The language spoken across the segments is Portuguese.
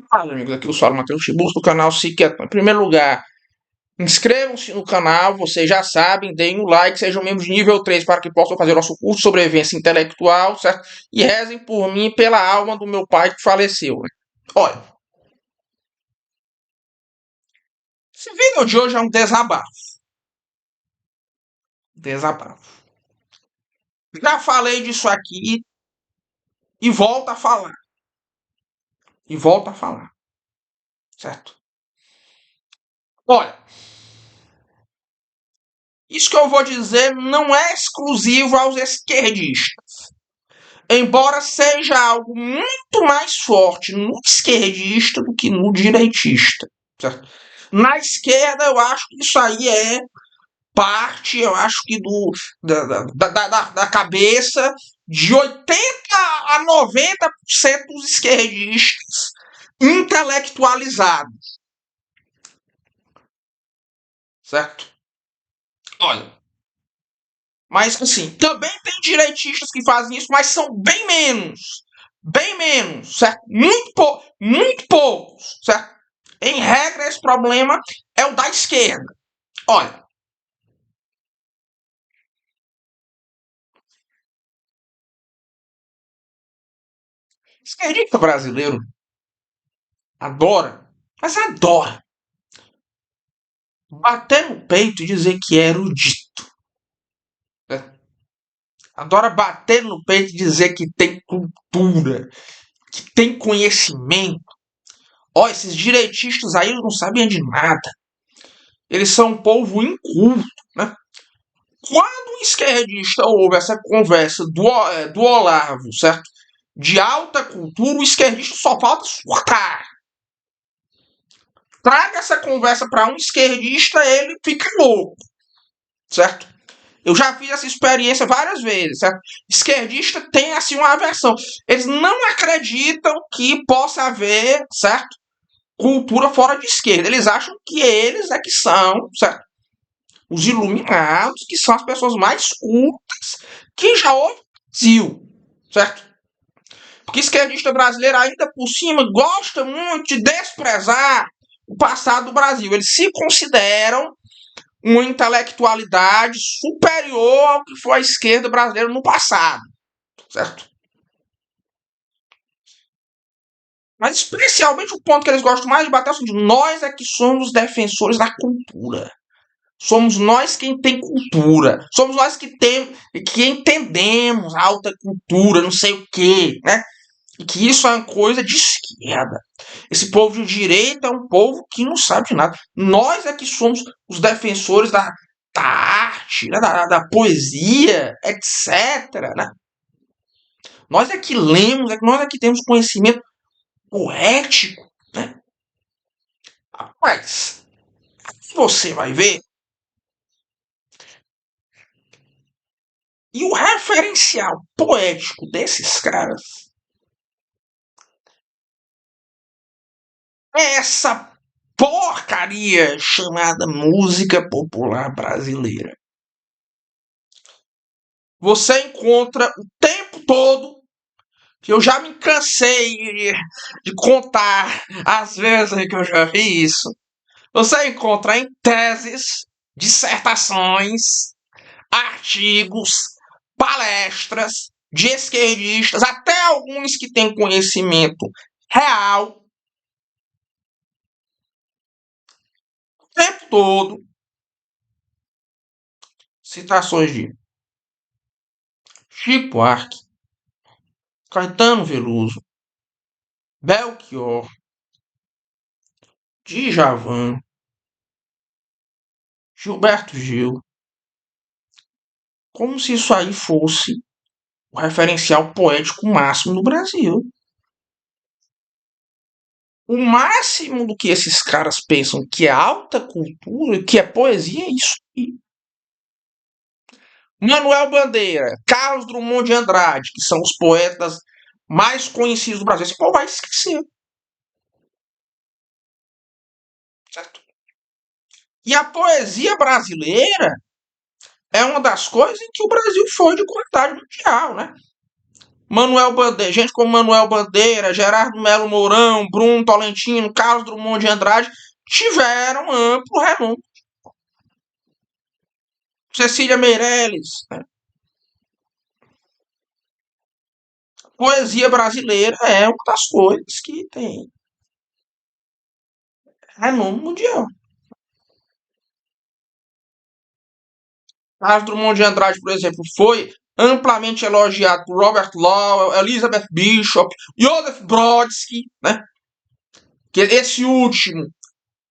Fala, amigos, aqui eu falo Matheus Chibus do canal Psiquiatra. Em primeiro lugar, inscrevam-se no canal, vocês já sabem, deem um like, sejam membros de nível 3 para que possam fazer nosso curso de sobrevivência intelectual, certo? E rezem por mim e pela alma do meu pai que faleceu, né? Olha, esse vídeo de hoje é um desabafo. Desabafo. Já falei disso aqui e volto a falar. E volto a falar, certo? Olha, isso que eu vou dizer não é exclusivo aos esquerdistas. Embora seja algo muito mais forte no esquerdista do que no direitista. Certo? Na esquerda, eu acho que isso aí é parte, eu acho que da cabeça de 80 a 90% dos esquerdistas intelectualizados. Certo? Olha, mas assim, também tem direitistas que fazem isso, mas são bem menos. Bem menos, certo? Muito poucos, certo? Em regra, esse problema é o da esquerda. Olha, esquerdista brasileiro adora, mas adora, bater no peito e dizer que é erudito. Né? Adora bater no peito e dizer que tem cultura, que tem conhecimento. Ó, esses direitistas aí não sabem de nada. Eles são um povo inculto, né? Quando um esquerdista ouve essa conversa do Olavo, certo? De alta cultura, o esquerdista só falta surtar. Traga essa conversa para um esquerdista, ele fica louco, certo? Eu já fiz essa experiência várias vezes, certo? Esquerdista tem assim uma aversão. Eles não acreditam que possa haver, certo? Cultura fora de esquerda. Eles acham que eles é que são, certo? Os iluminados, que são as pessoas mais cultas que já houve no Brasil, certo? Porque esquerdista brasileiro, ainda por cima, gosta muito de desprezar o passado do Brasil. Eles se consideram uma intelectualidade superior ao que foi a esquerda brasileira no passado, certo? Mas especialmente o ponto que eles gostam mais de bater é o seguinte: nós é que somos defensores da cultura. Somos nós quem tem cultura. Somos nós que entendemos a alta cultura, não sei o quê, né? E que isso é uma coisa de esquerda. Esse povo de direita é um povo que não sabe de nada. Nós é que somos os defensores da arte, né? Da poesia, etc. Né? Nós é que lemos, nós é que temos conhecimento poético. Né? Mas você vai ver, e o referencial poético desses caras é essa porcaria chamada música popular brasileira. Você encontra o tempo todo, que eu já me cansei de contar as vezes que eu já vi isso. Você encontra em teses, dissertações, artigos, palestras de esquerdistas, até alguns que têm conhecimento real, o tempo todo, citações de Chico Buarque, Caetano Veloso, Belchior, Djavan, Gilberto Gil, como se isso aí fosse o referencial poético máximo do Brasil. O máximo do que esses caras pensam que é alta cultura, que é poesia, é isso. Manuel Bandeira, Carlos Drummond de Andrade, que são os poetas mais conhecidos do Brasil. Esse povo vai esquecer. Certo? E a poesia brasileira é uma das coisas em que o Brasil foi de qualidade mundial, né? Manuel Bandeira, gente como Manuel Bandeira, Gerardo Melo Mourão, Bruno Tolentino, Carlos Drummond de Andrade tiveram amplo renome. Cecília Meirelles, né? Poesia brasileira é uma das coisas que tem renome mundial. Carlos Drummond de Andrade, por exemplo, foi amplamente elogiado por Robert Lowell, Elizabeth Bishop, Joseph Brodsky, né? Que esse último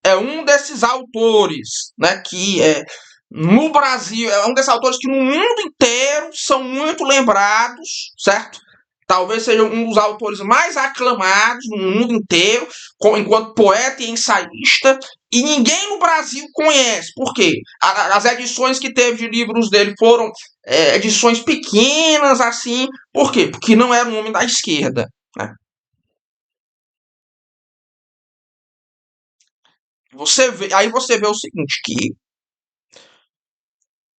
é um desses autores, né? Que é no Brasil é um desses autores que no mundo inteiro são muito lembrados, certo? Talvez seja um dos autores mais aclamados no mundo inteiro, enquanto poeta e ensaísta, e ninguém no Brasil conhece. Por quê? As edições que teve de livros dele foram edições pequenas, assim. Por quê? Porque não era um homem da esquerda. Né? Aí você vê o seguinte, que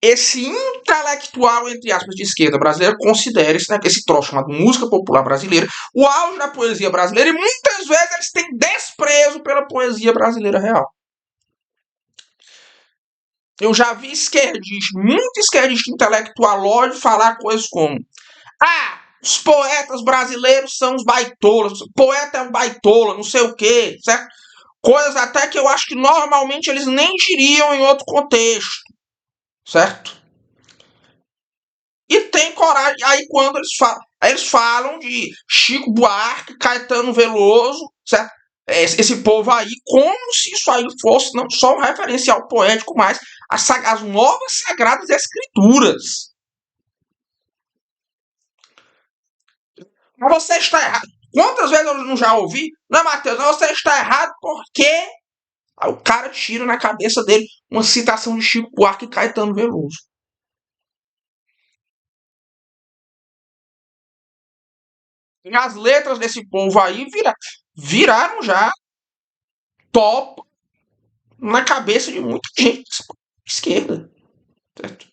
esse intelectual, entre aspas, de esquerda brasileira considera esse troço chamado música popular brasileira o auge da poesia brasileira, e muitas vezes eles têm desprezo pela poesia brasileira real. Eu já vi esquerdista, muito esquerdista intelectualóide falar coisas como: ah, os poetas brasileiros são os baitolas, o poeta é um baitola, não sei o quê, certo? Coisas até que eu acho que normalmente eles nem diriam em outro contexto, certo? E tem coragem. Aí quando eles falam de Chico Buarque, Caetano Veloso, certo? Esse povo aí, como se isso aí fosse não só um referencial poético, mas as novas sagradas escrituras. Mas você está errado. Quantas vezes eu não já ouvi? Não, Matheus, você está errado porque aí o cara tira na cabeça dele uma citação de Chico Buarque e Caetano Veloso. E as letras desse povo aí viraram já top na cabeça de muita gente de esquerda. Certo?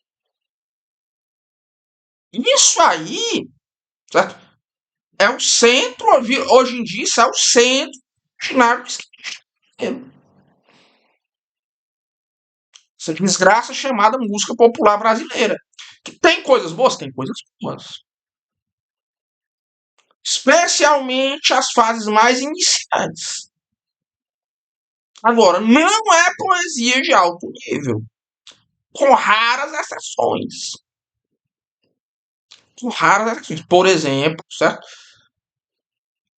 Isso aí, certo? É o centro, hoje em dia, isso é o centro imaginário de esquerda. Essa desgraça chamada música popular brasileira. Que tem coisas boas? Tem coisas boas. Especialmente as fases mais iniciais. Agora, não é poesia de alto nível. Com raras exceções. Com raras exceções. Por exemplo, certo?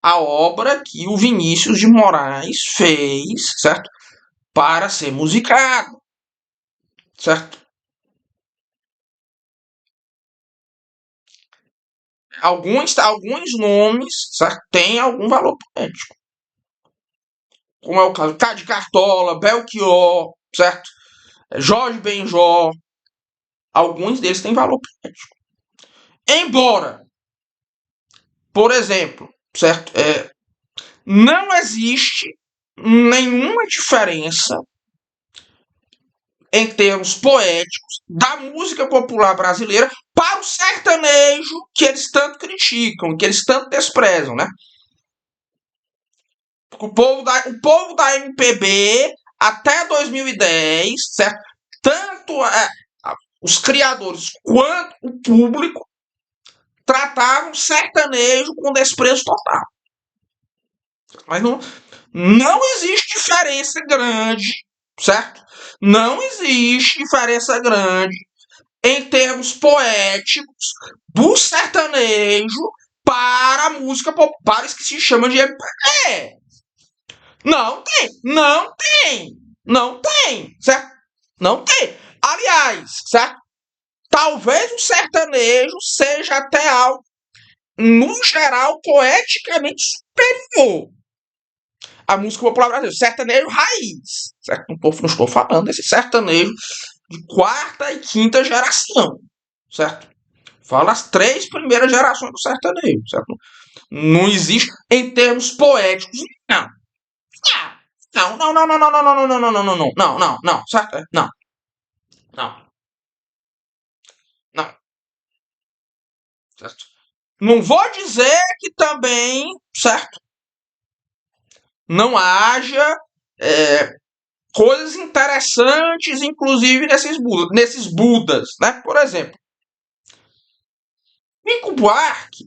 A obra que o Vinícius de Moraes fez, certo? Para ser musicado, certo? Alguns nomes, certo? Têm algum valor poético. Como é o caso de Cartola, Belchior, certo? Jorge Benjó. Alguns deles têm valor poético. Embora, por exemplo, certo? Não existe nenhuma diferença em termos poéticos da música popular brasileira para o sertanejo que eles tanto criticam, que eles tanto desprezam, né? O povo da MPB até 2010, certo? Tanto os criadores quanto o público tratavam o sertanejo com desprezo total. Mas não existe diferença grande, certo? Não existe diferença grande em termos poéticos do sertanejo para a música popular, que se chama de MPB. Não tem, não tem, não tem, certo? Não tem. Aliás, certo? Talvez o sertanejo seja até algo, no geral, poeticamente superior à música popular brasileira. Sertanejo raiz, certo? Não estou falando desse sertanejo de quarta e quinta geração, certo? Fala as três primeiras gerações do sertanejo, certo? Não existe em termos poéticos, não. Não, não, não, não, não, não, não, não, não, não, não, não, não, não, não, certo? Não, não, não, certo? Não vou dizer que também, certo? Não haja coisas interessantes, inclusive nesses Budas, né? Por exemplo, Chico Buarque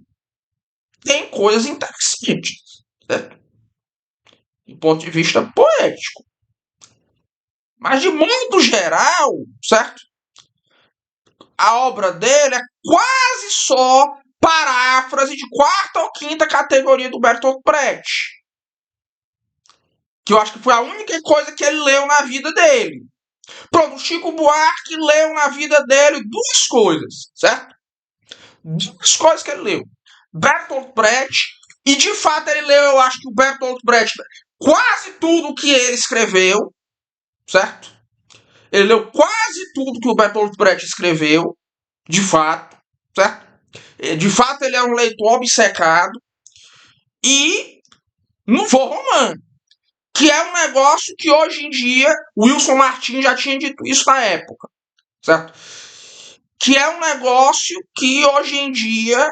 tem coisas interessantes, certo? Do ponto de vista poético. Mas, de modo geral, certo? A obra dele é quase só paráfrase de quarta ou quinta categoria do Bertolt Brecht. Que eu acho que foi a única coisa que ele leu na vida dele. Pronto, o Chico Buarque leu na vida dele duas coisas, certo? Duas coisas que ele leu. Bertolt Brecht, e de fato ele leu, eu acho que o Bertolt Brecht, quase tudo que ele escreveu, certo? Ele leu quase tudo que o Bertolt Brecht escreveu, de fato, certo? De fato, ele é um leitor obcecado. E Nouveau Roman, que é um negócio que hoje em dia, Wilson Martins já tinha dito isso na época, certo? Que é um negócio que hoje em dia,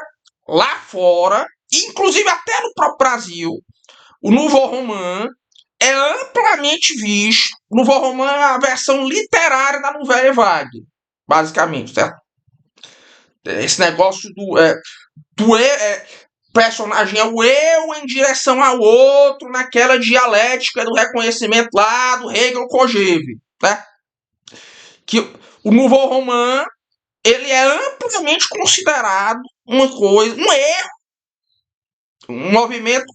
lá fora, inclusive até no próprio Brasil, o Nouveau Roman é amplamente visto. O Nouveau Roman é a versão literária da Nouvelle Vague, basicamente, certo? Esse negócio personagem é o eu em direção ao outro, naquela dialética do reconhecimento lá do Hegel Kojève, né? Que o Nouveau Roman ele é amplamente considerado uma coisa, um erro, um movimento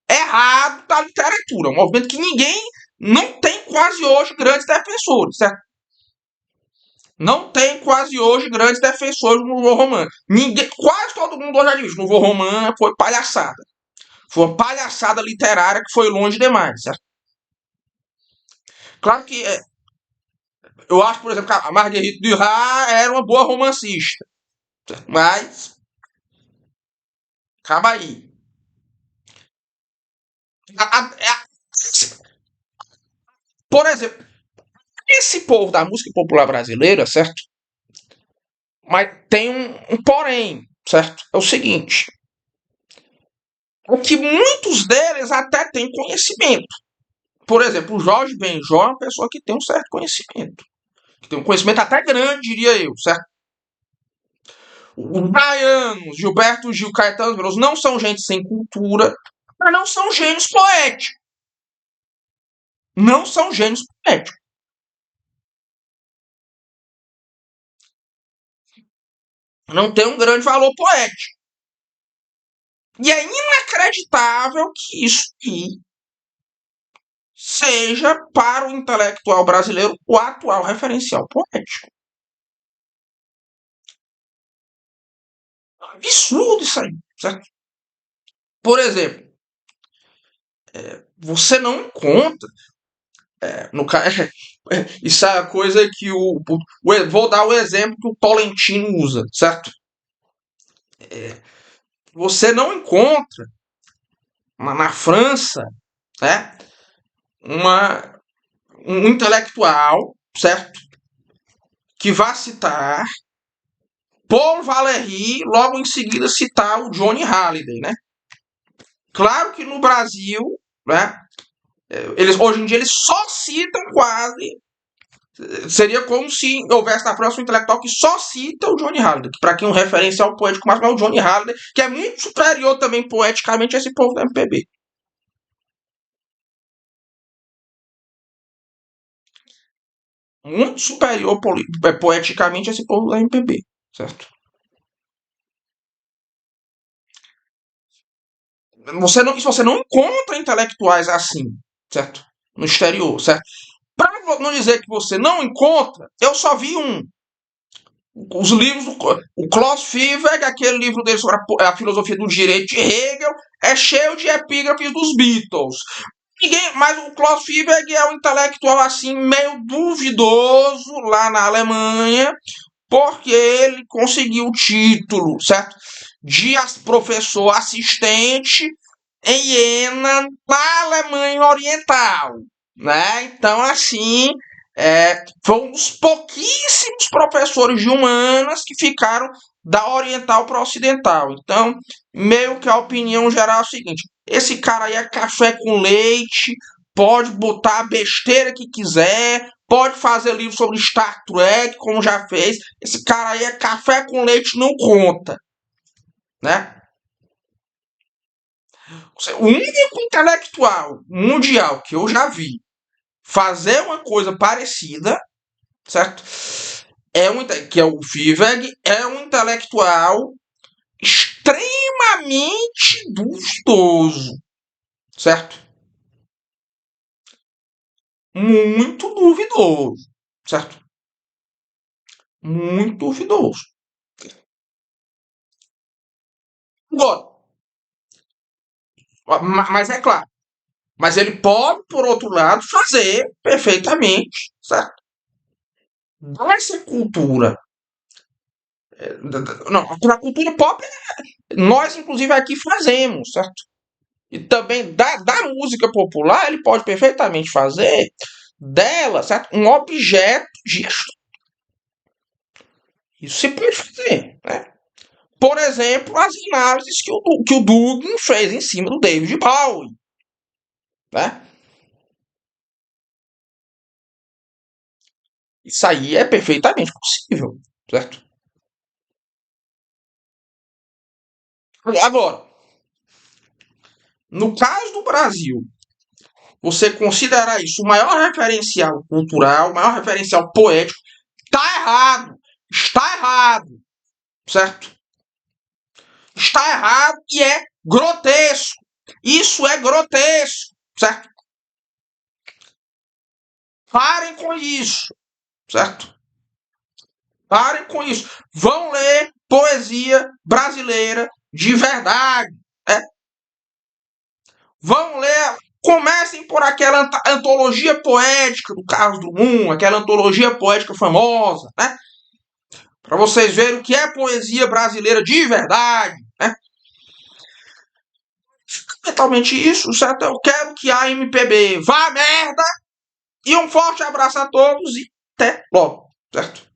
errado da literatura, um movimento que ninguém não tem quase hoje grandes defensores, certo? Não tem quase hoje grandes defensores do Nouveau Roman. Quase todo mundo hoje já diz, o Nouveau Roman foi palhaçada. Foi uma palhaçada literária que foi longe demais, certo? Claro que eu acho, por exemplo, que a Marguerite Duras era uma boa romancista. Certo? Mas, calma aí. A- a- a- por exemplo, esse povo da música popular brasileira, certo? Mas tem um porém, certo? É o seguinte. É que muitos deles até têm conhecimento. Por exemplo, o Jorge Benjó é uma pessoa que tem um certo conhecimento. Que tem um conhecimento até grande, diria eu, certo? Os baianos, Gilberto Gil, Caetano Veloso, não são gente sem cultura, mas não são gênios poéticos. Não são gênios poéticos. Não tem um grande valor poético. E é inacreditável que isso aqui seja, para o intelectual brasileiro, o atual referencial poético. Absurdo isso aí, certo? Por exemplo, você não encontra. No, isso é a coisa que vou dar o exemplo que o Tolentino usa, certo? Você não encontra na França, né, uma, um intelectual, certo? Que vá citar Paul Valéry, logo em seguida citar o Johnny Halliday, né? Claro que no Brasil, né, hoje em dia eles só citam quase. Seria como se houvesse na França um intelectual que só cita o Johnny Halliday, que para quem é um referencial poético máximo é o Johnny Halliday, que é muito superior também poeticamente a esse povo da MPB. Muito superior poeticamente a esse povo da MPB, certo? Você não encontra intelectuais assim, certo? No exterior, certo? Para não dizer que você não encontra, eu só vi um. Os livros o Klaus Fieberg, aquele livro dele sobre a filosofia do direito de Hegel, é cheio de epígrafes dos Beatles. Mas o Klaus Fieberg é um intelectual assim meio duvidoso lá na Alemanha, porque ele conseguiu o título, certo? De professor assistente em Jena, na Alemanha Oriental, né? Então, assim, foi um dos pouquíssimos professores de humanas que ficaram da oriental para ocidental. Então, meio que a opinião geral é o seguinte: esse cara aí é café com leite, pode botar a besteira que quiser, pode fazer livro sobre Star Trek, como já fez. Esse cara aí é café com leite, não conta, né? O único intelectual mundial que eu já vi fazer uma coisa parecida, certo? Que é o Vivek, é um intelectual extremamente duvidoso, certo? Muito duvidoso, certo? Muito duvidoso. Agora, mas é claro, mas ele pode, por outro lado, fazer perfeitamente, certo? Dessa cultura, não, a cultura pop, nós inclusive aqui fazemos, certo? E também da música popular, ele pode perfeitamente fazer dela, certo? Um objeto de estudo. Isso você pode fazer, né? Por exemplo, as análises que o Dugin fez em cima do David Bowie, né? Isso aí é perfeitamente possível, certo? Agora, no caso do Brasil, você considerar isso o maior referencial cultural, o maior referencial poético, está errado. Está errado, certo? Está errado e é grotesco. Isso é grotesco, certo? Parem com isso, certo? Parem com isso. Vão ler poesia brasileira de verdade. Né? Vão ler. Comecem por aquela antologia poética do Carlos Drummond, aquela antologia poética famosa, né? Para vocês verem o que é poesia brasileira de verdade, né? Fundamentalmente isso, certo? Eu quero que a MPB vá à merda. E um forte abraço a todos e até logo, certo?